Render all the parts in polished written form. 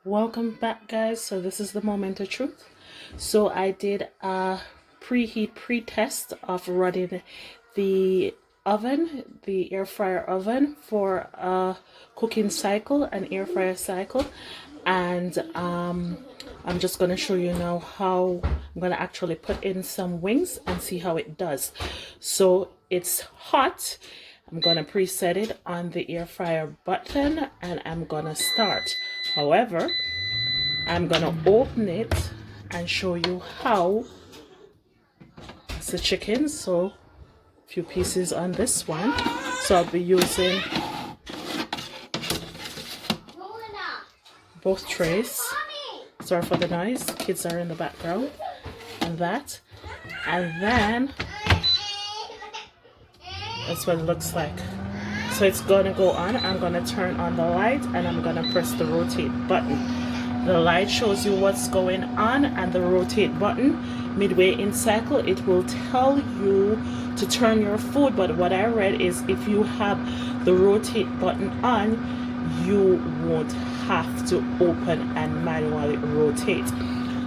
Welcome back, guys. So this is the moment of truth. So I did a preheat pre-test of running the oven, the air fryer oven, for a cooking cycle, an air fryer cycle, and I'm just going to show you now how I'm going to actually put in some wings and see how it does. So it's hot. I'm going to preset it on the air fryer button and I'm going to start. However, I'm going to open it and show you how it's the chicken. So a few pieces on this one. So I'll be using both trays. Sorry for the noise, kids are in the background. And that. And then that's what it looks like. So it's gonna go on. I'm gonna turn on the light and I'm gonna press the rotate button. The light shows you what's going on, and the rotate button midway in cycle, it will tell you to turn your food. But what I read is if you have the rotate button on, you won't have to open and manually rotate.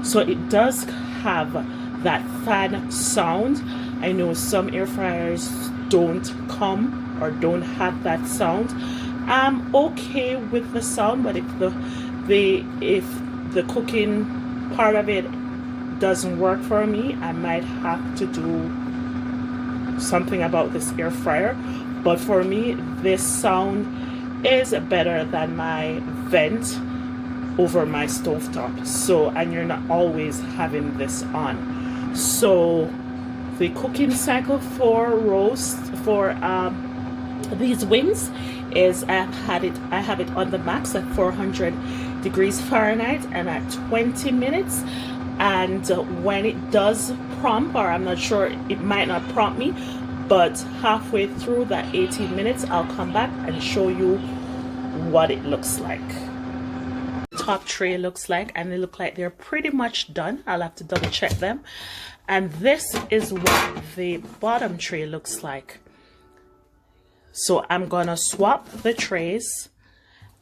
So it does have that fan sound. I know some air fryers don't come or don't have that sound. I'm okay with the sound, but if the cooking part of it doesn't work for me, I might have to do something about this air fryer. But for me, this sound is better than my vent over my stovetop. So, and you're not always having this on. So the cooking cycle for these wings is I have it on the max at 400 degrees Fahrenheit and at 20 minutes. And when it does prompt, or I'm not sure, it might not prompt me, but halfway through that 18 minutes I'll come back and show you what it looks like. Top tray looks like, and they look like they're pretty much done. I'll have to double check them. And this is what the bottom tray looks like. So I'm gonna swap the trays,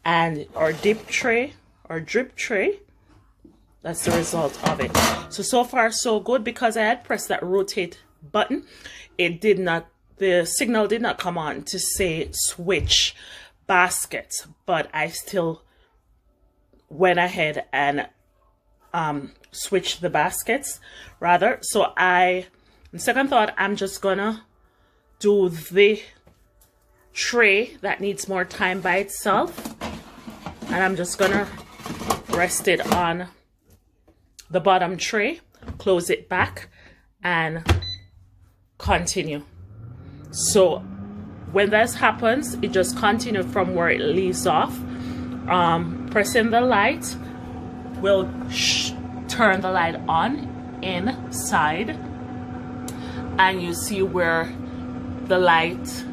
and our dip tray or drip tray, that's the result of it. So far so good, because I had pressed that rotate button. It did not, the signal did not come on to say switch baskets, but I still went ahead and switched the baskets rather. So on second thought, I'm just gonna do the tray that needs more time by itself, and I'm just gonna rest it on the bottom tray, close it back, and continue. So when this happens, it just continue from where it leaves off. Pressing the light will turn the light on inside, and you see where the light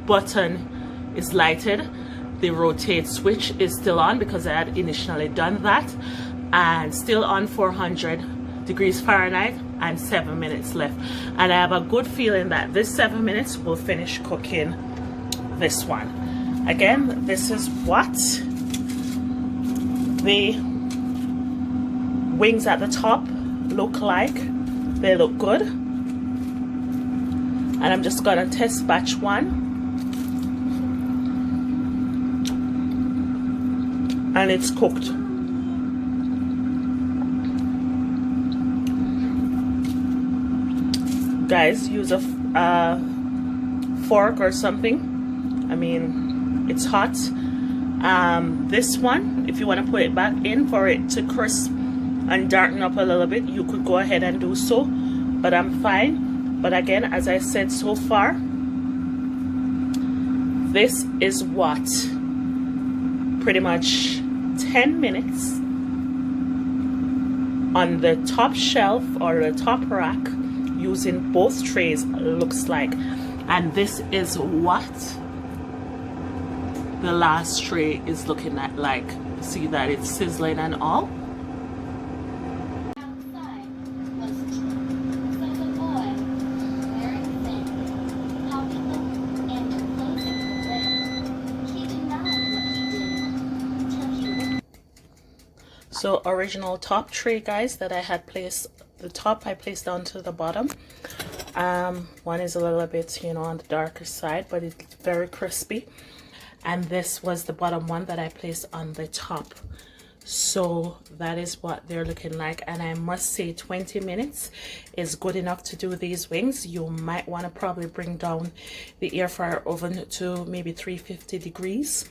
button is lighted. The rotate switch is still on because I had initially done that, and still on 400 degrees Fahrenheit and 7 minutes left. And I have a good feeling that this 7 minutes will finish cooking this one. Again, this is what the wings at the top look like. They look good. And I'm just gonna test batch one. And it's cooked. Guys, use a fork or something. I mean, it's hot. This one, if you want to put it back in for it to crisp and darken up a little bit, you could go ahead and do so, but I'm fine. But again, as I said, so far this is what pretty much 10 minutes on the top shelf or the top rack using both trays looks like. And this is what the last tray is looking at like. See that it's sizzling and all. So original top tray, guys, that I had placed, the top I placed down to the bottom. One is a little bit, you know, on the darker side, but it's very crispy. And this was the bottom one that I placed on the top. So that is what they're looking like, and I must say 20 minutes is good enough to do these wings. You might want to probably bring down the air fryer oven to maybe 350 degrees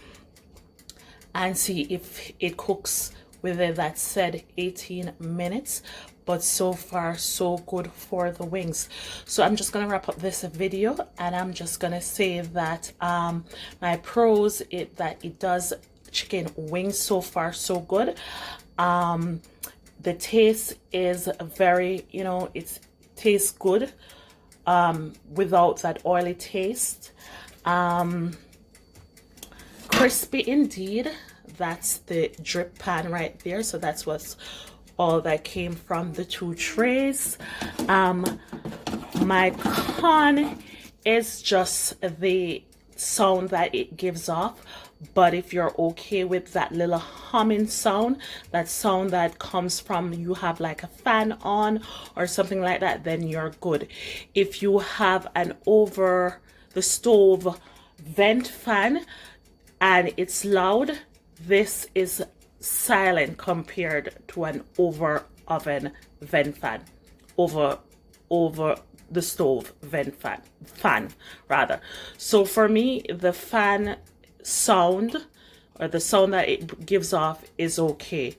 and see if it cooks within that said 18 minutes. But so far so good for the wings. So I'm just gonna wrap up this video, and I'm just gonna say that my pros that it does chicken wings so far so good. The taste is very, you know, it tastes good without that oily taste. Crispy indeed. That's the drip pan right there. So that's what's all that came from the two trays. My con is just the sound that it gives off. But if you're okay with that little humming sound, that sound that comes from you have like a fan on or something like that, then you're good. If you have an over the stove vent fan and it's loud, this is silent compared to an over oven vent fan, over the stove vent fan rather. So for me, the fan sound, or the sound that it gives off, is okay.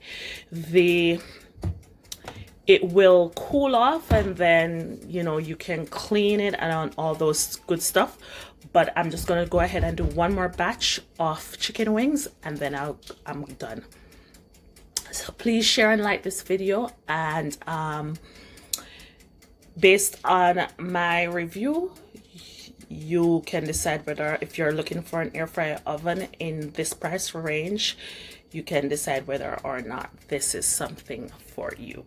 It will cool off, and then, you know, you can clean it and all those good stuff. But I'm just gonna go ahead and do one more batch of chicken wings, and then I'm done. So please share and like this video, and based on my review, you can decide whether, if you're looking for an air fryer oven in this price range, you can decide whether or not this is something for you.